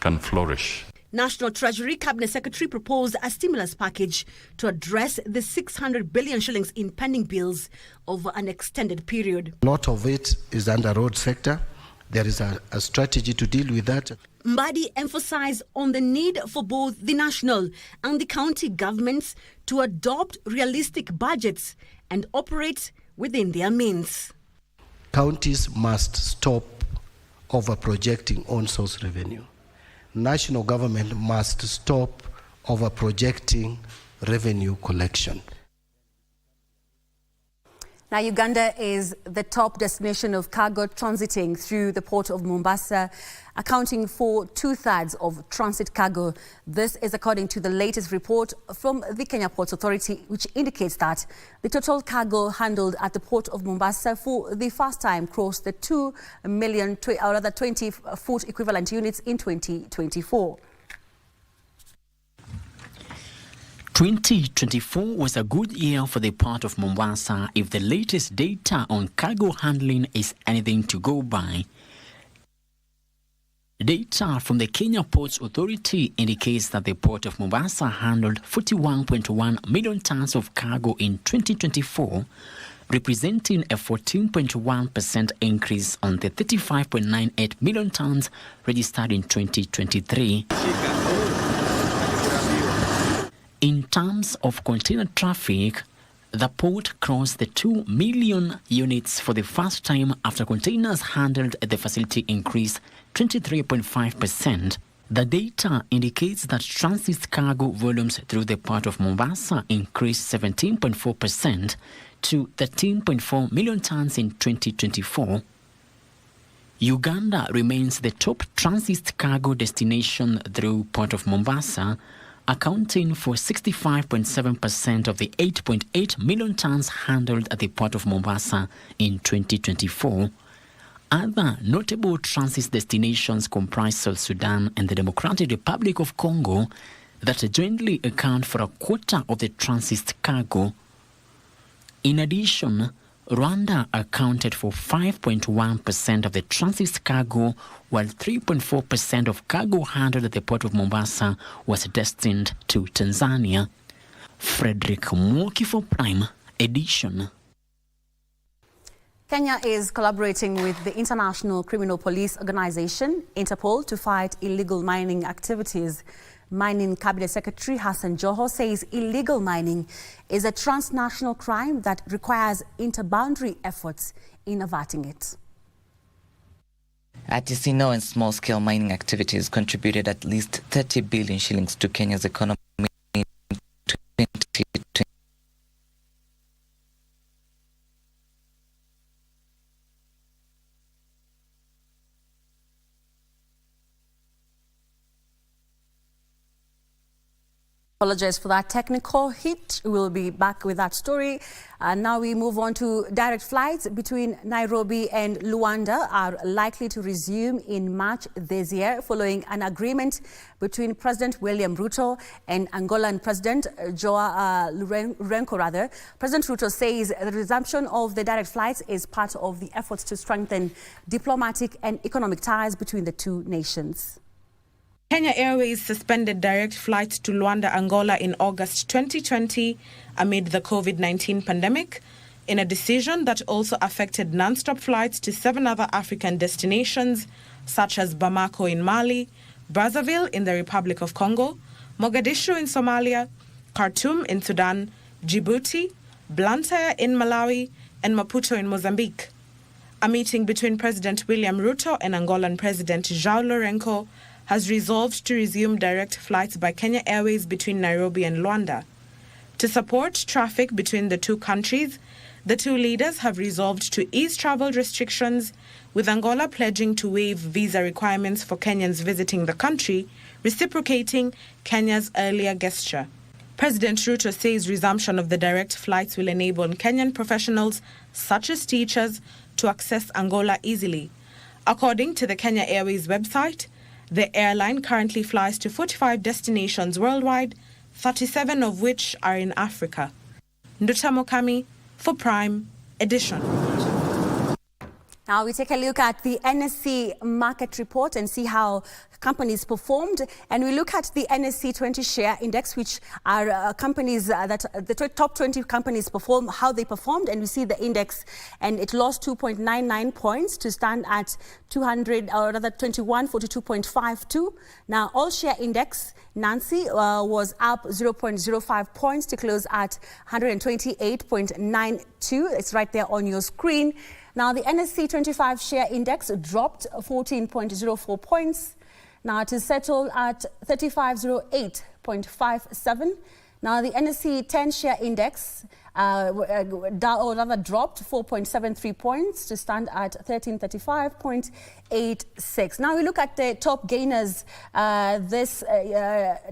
can flourish. National Treasury Cabinet Secretary proposed a stimulus package to address the 600 billion shillings in pending bills over an extended period. A lot of it is under road sector. There is a strategy to deal with that. Mbadi emphasized on the need for both the national and the county governments to adopt realistic budgets and operate within their means. Counties must stop over-projecting on-source revenue. National government must stop over-projecting revenue collection. Now, Uganda is the top destination of cargo transiting through the port of Mombasa, accounting for 2/3 of transit cargo. This is according to the latest report from the Kenya Ports Authority, which indicates that the total cargo handled at the port of Mombasa for the first time crossed the 2 million, or rather 20-foot equivalent units in 2024. 2024 was a good year for the port of Mombasa if the latest data on cargo handling is anything to go by. Data from the Kenya Ports Authority indicates that the port of Mombasa handled 41.1 million tons of cargo in 2024, representing a 14.1% increase on the 35.98 million tons registered in 2023. In terms of container traffic, the port crossed the 2 million units for the first time after containers handled at the facility increased 23.5%. The data indicates that transit cargo volumes through the port of Mombasa increased 17.4% to 13.4 million tons in 2024. Uganda remains the top transit cargo destination through port of Mombasa, accounting for 65.7% of the 8.8 million tons handled at the port of Mombasa in 2024. Other notable transit destinations comprise South Sudan and the Democratic Republic of Congo that jointly account for a quarter of the transit cargo. In addition, Rwanda accounted for 5.1% of the transit cargo, while 3.4% of cargo handled at the port of Mombasa was destined to Tanzania. Frederick Mwoki for Prime Edition. Kenya is collaborating with the International Criminal Police Organization, Interpol, to fight illegal mining activities. Mining Cabinet Secretary Hassan Joho says illegal mining is a transnational crime that requires interboundary efforts in averting it. Artisanal and small-scale mining activities contributed at least 30 billion shillings to Kenya's economy in 2020. Apologize for that technical hit. We'll be back with that story. Now we move on to direct flights between Nairobi and Luanda are likely to resume in March this year following an agreement between President William Ruto and Angolan President Joao Lourenco. President Ruto says the resumption of the direct flights is part of the efforts to strengthen diplomatic and economic ties between the two nations. Kenya Airways suspended direct flights to Luanda, Angola in August 2020 amid the COVID-19 pandemic, in a decision that also affected non-stop flights to 7 other African destinations, such as Bamako in Mali, Brazzaville in the Republic of Congo, Mogadishu in Somalia, Khartoum in Sudan, Djibouti, Blantyre in Malawi, and Maputo in Mozambique. A meeting between President William Ruto and Angolan President Joao Lourenco has resolved to resume direct flights by Kenya Airways between Nairobi and Luanda. To support traffic between the two countries, the two leaders have resolved to ease travel restrictions, with Angola pledging to waive visa requirements for Kenyans visiting the country, reciprocating Kenya's earlier gesture. President Ruto says resumption of the direct flights will enable Kenyan professionals, such as teachers, to access Angola easily. According to the Kenya Airways website, the airline currently flies to 45 destinations worldwide, 37 of which are in Africa. Nduta Mokami for Prime Edition. Now we take a look at the NSC market report and see how companies performed. And we look at the NSC 20 share index, which are companies that the top 20 companies perform, how they performed. And we see the index, and it lost 2.99 points to stand at 2142.52. Now all share index, Nancy, was up 0.05 points to close at 128.92. It's right there on your screen. Now, the NSC 25 share index dropped 14.04 points. Now, it is settled at 3508.57. Now, the NSE 10-share index dropped 4.73 points to stand at 1335.86. Now we look at the top gainers this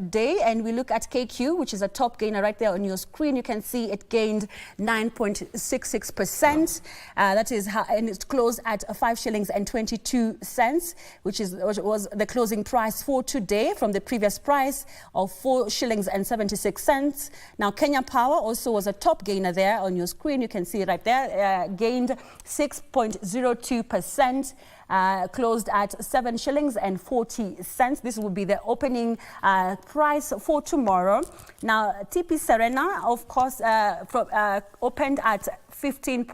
day, and we look at KQ, which is a top gainer right there on your screen. You can see it gained 9.66%. That is how, and it closed at 5 shillings and 22 cents, which was the closing price for today from the previous price of 4 shillings and 76 cents. Now, Kenya Power also was a top gainer there on your screen. You can see it right there, gained 6.02%, closed at 7 shillings and 40 cents. This will be the opening price for tomorrow. Now, TP Serena, of course, opened at 15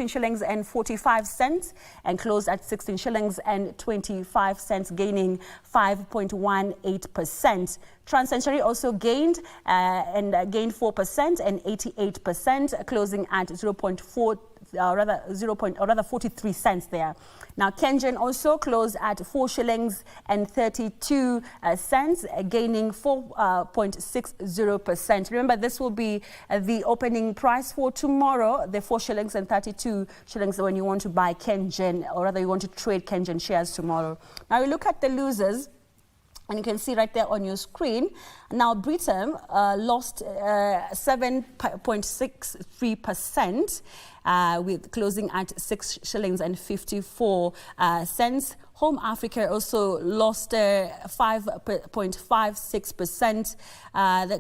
shillings and 45 cents and closed at 16 shillings and 25 cents, gaining 5.18%. Trans-Century also gained 4% and 88%, closing at 43 cents there. Now, KenGen also closed at 4 shillings and 32 cents, gaining 4.60%. Remember, this will be the opening price for tomorrow, the 4 shillings and 32 shillings when you want to buy KenGen, or rather you want to trade KenGen shares tomorrow. Now, we look at the losers. And you can see right there on your screen. Now, Britain lost 7.63%, with closing at 6 shillings and 54 cents. Home Africa also lost 5.56%,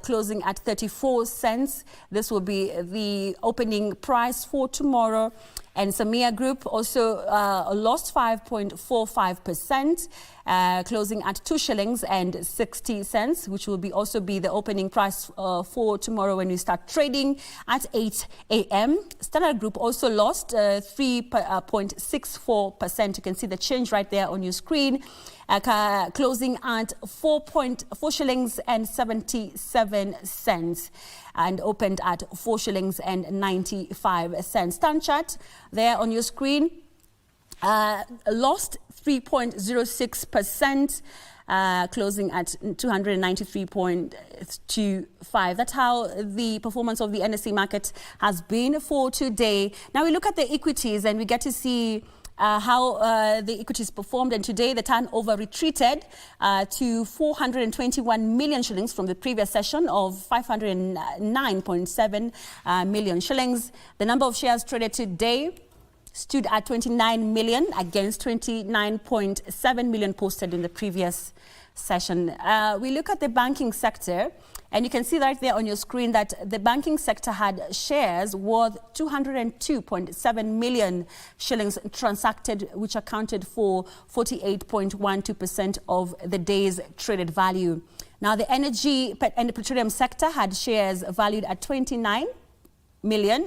closing at 34 cents. This will be the opening price for tomorrow. And Samia Group also lost 5.45%, closing at 2 shillings and 60 cents, which will also be the opening price for tomorrow when we start trading at 8 a.m. Standard Group also lost 3.64%. You can see the change right there on your screen, closing at 4 shillings and 77 cents. And opened at 4 shillings and 95 cents. Stanchart there on your screen lost 3.06%, closing at 293.25. That's how the performance of the NSE market has been for today. Now we look at the equities and we get to see how the equities performed, and today the turnover retreated to 421 million shillings from the previous session of 509.7 million shillings. The number of shares traded today stood at 29 million against 29.7 million posted in the previous session. We look at the banking sector, and you can see right there on your screen that the banking sector had shares worth 202.7 million shillings transacted, which accounted for 48.12% of the day's traded value. Now, the energy and the petroleum sector had shares valued at 29 million,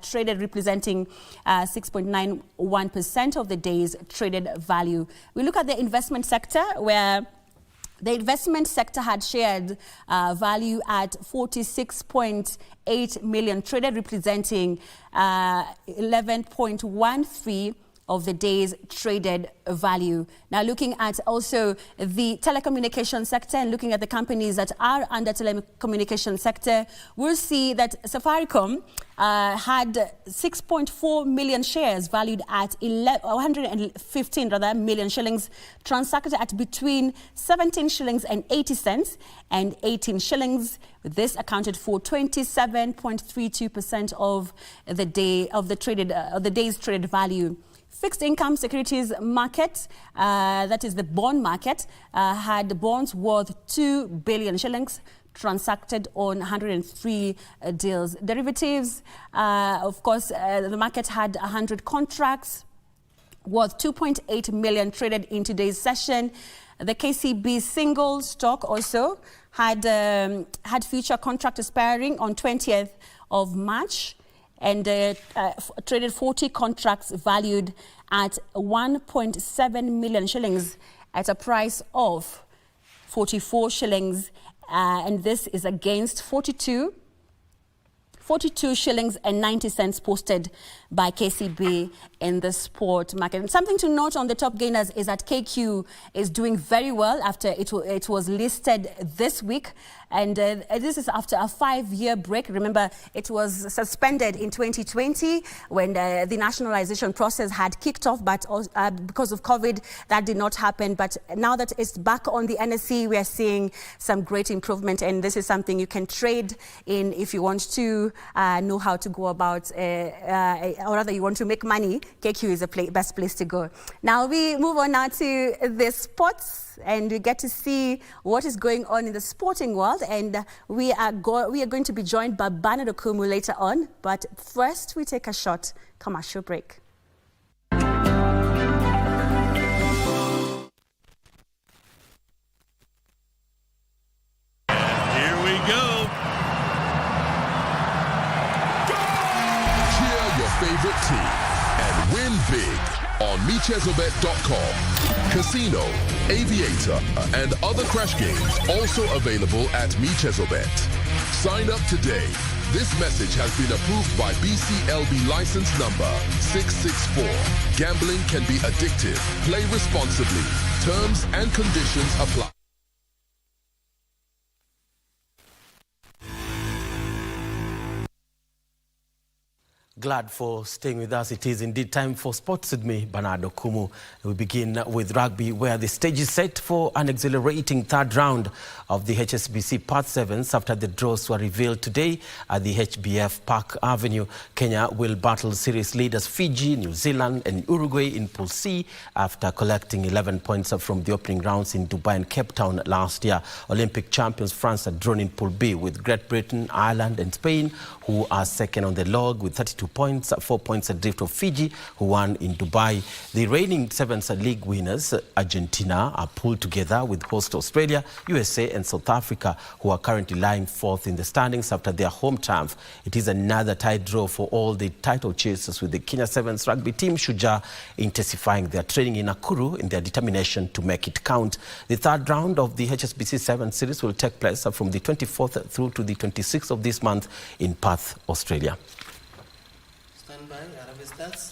traded, representing 6.91% of the day's traded value. We look at the investment sector, where the investment sector had shared value at 46.8 million, traded, representing 11.13% of the day's traded value. Now, looking at also the telecommunication sector and looking at the companies that are under telecommunication sector, we'll see that Safaricom had 6.4 million shares valued at 115 million shillings, transacted at between 17 shillings and 80 cents and 18 shillings. This accounted for 27.32% of the day's traded value. Fixed income securities market, that is the bond market, had bonds worth 2 billion shillings transacted on 103 deals. Derivatives, of course, the market had 100 contracts worth 2.8 million traded in today's session. The KCB single stock also had future contract expiring on 20th of March. And traded 40 contracts valued at 1.7 million shillings at a price of 44 shillings. And this is against 42 42 shillings and 90 cents posted by KCB in the sport market. And something to note on the top gainers is that KQ is doing very well after it was listed this week. And this is after a 5-year break. Remember, it was suspended in 2020 when the nationalization process had kicked off, but because of COVID, that did not happen. But now that it's back on the NSE, we are seeing some great improvement. And this is something you can trade in if you want to know how to go about, or rather you want to make money. KQ is the best place to go. Now we move on now to the sports, and we get to see what is going on in the sporting world. And we are going to be joined by Bernard Okumu later on. But first, we take a short commercial break. Here we go. Cheer your favorite team and win big on MeChezobet.com. Casino, Aviator, and other crash games also available at MeChezobet. Sign up today. This message has been approved by BCLB license number 664. Gambling can be addictive. Play responsibly. Terms and conditions apply. Glad for staying with us. It is indeed time for sports with me, Bernard Okumu. We begin with rugby, where the stage is set for an exhilarating third round of the HSBC Part 7s after the draws were revealed today at the HBF Park Avenue. Kenya will battle series leaders Fiji, New Zealand and Uruguay in Pool C after collecting 11 points from the opening rounds in Dubai and Cape Town last year. Olympic champions France are drawn in Pool B with Great Britain, Ireland and Spain, who are second on the log with 32 points, 4 points adrift of Fiji, who won in Dubai. The reigning Sevens League winners, Argentina, are pooled together with host Australia, USA and South Africa, who are currently lying fourth in the standings after their home triumph. It is another tight draw for all the title chasers, with the Kenya Sevens rugby team Shujaa intensifying their training in Nakuru in their determination to make it count. The third round of the HSBC 7 series will take place from the 24th through to the 26th of this month in Perth, Australia. Stand by, Arabic stats.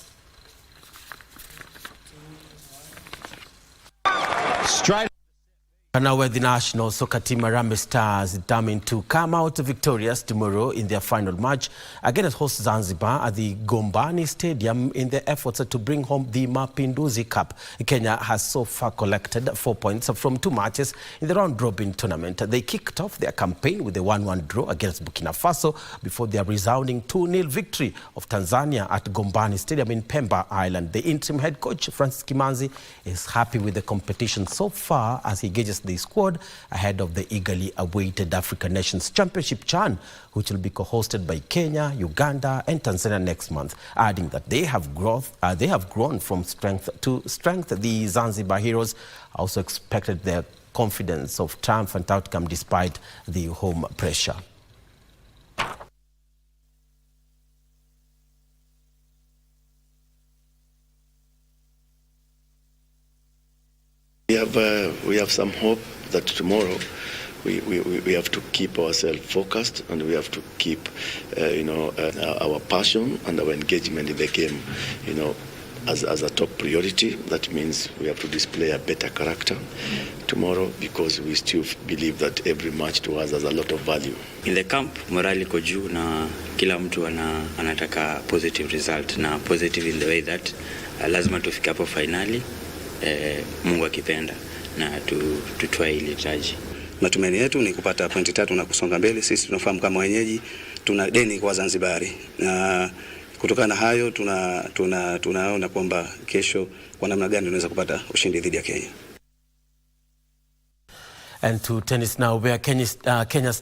Strike. And now, where the national soccer team Harambee Stars determined to come out victorious tomorrow in their final match against host Zanzibar at the Gombani Stadium in the efforts to bring home the Mapinduzi Cup. Kenya has so far collected 4 points from 2 matches in the round-robin tournament. They kicked off their campaign with a 1-1 draw against Burkina Faso before their resounding 2-0 victory of Tanzania at Gombani Stadium in Pemba Island. The interim head coach Francis Kimanzi is happy with the competition so far as he gauges the squad ahead of the eagerly awaited African Nations Championship CHAN, which will be co-hosted by Kenya, Uganda and Tanzania next month, adding that they have grown from strength to strength. The Zanzibar heroes also expected their confidence of triumphant outcome despite the home pressure. We have some hope that tomorrow we have to keep ourselves focused, and we have to keep our passion and our engagement in the game as a top priority. That means we have to display a better character tomorrow, because we still believe that every match to us has a lot of value. In the camp, morale iko juu na kila mtu anataka positive result, na positive in the way that lazima tufike hapo finali, Mungu akipenda, na tutwae ile taji. Matumaini yetu ni kupata pointi 3 na kusonga mbele. Sisi tunafahamu kama wenyeji tuna deni kwa Zanzibari, na kutokana na hayo tunaona kwamba kesho kwa namna gani tunaweza kupata ushindi dhidi ya Kenya. And to tennis now, where Kenya's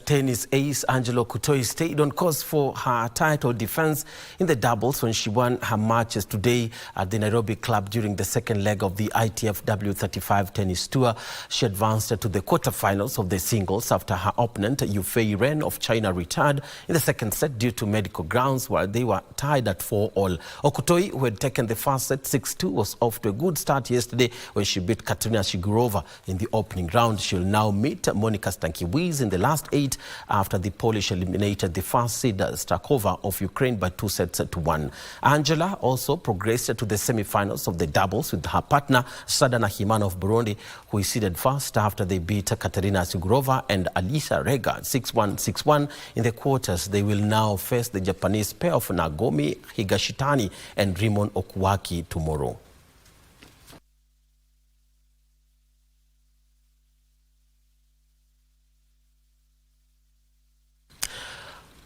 tennis ace Angelo Kutoi stayed on course for her title defense in the doubles when she won her matches today at the Nairobi club during the second leg of the ITF W35 tennis tour. She advanced to the quarterfinals of the singles after her opponent Yufei Ren of China retired in the second set due to medical grounds, while they were tied at 4-all. Okutoi, who had taken the first set 6-2, was off to a good start yesterday when she beat Katerina Shigurova in the opening round. She will now meet Monica Stankiewicz in the last 8 after the Polish eliminated the first seed Stakova of Ukraine by 2-1. Angela also progressed to the semi-finals of the doubles with her partner Sadana Himana of Burundi, who is seeded first after they beat Katerina Sigurova and Alisa Rega 6-1, 6-1 in the quarters. They will now face the Japanese pair of Nagomi Higashitani and Rimon Okuwaki tomorrow.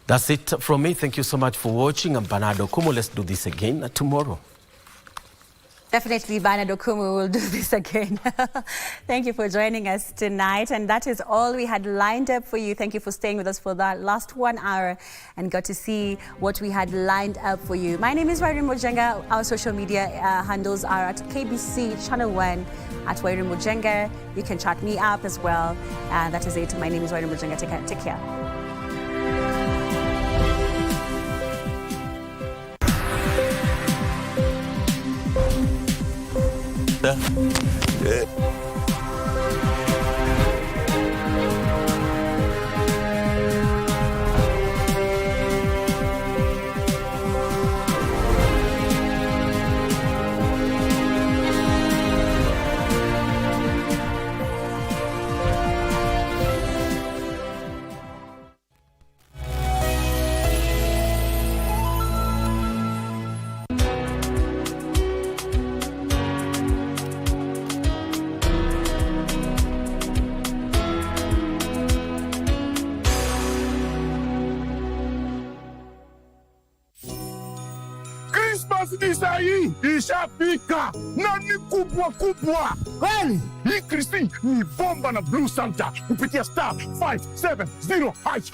That's it from me. Thank you so much for watching. I'm Bernardo Kumo. Let's do this again tomorrow. Definitely, Bernardo Kumu will do this again. Thank you for joining us tonight. And that is all we had lined up for you. Thank you for staying with us for that last 1 hour and got to see what we had lined up for you. My name is Njenga. Our social media handles are at KBC Channel 1 at Njenga. You can chat me up as well. That is it. My name is Njenga. Take care. Yeah. Hii ishafika na ni kubwa kubwa. Kwani hii Kristi ni bomba na Blue Santa kupitia star 570 hash.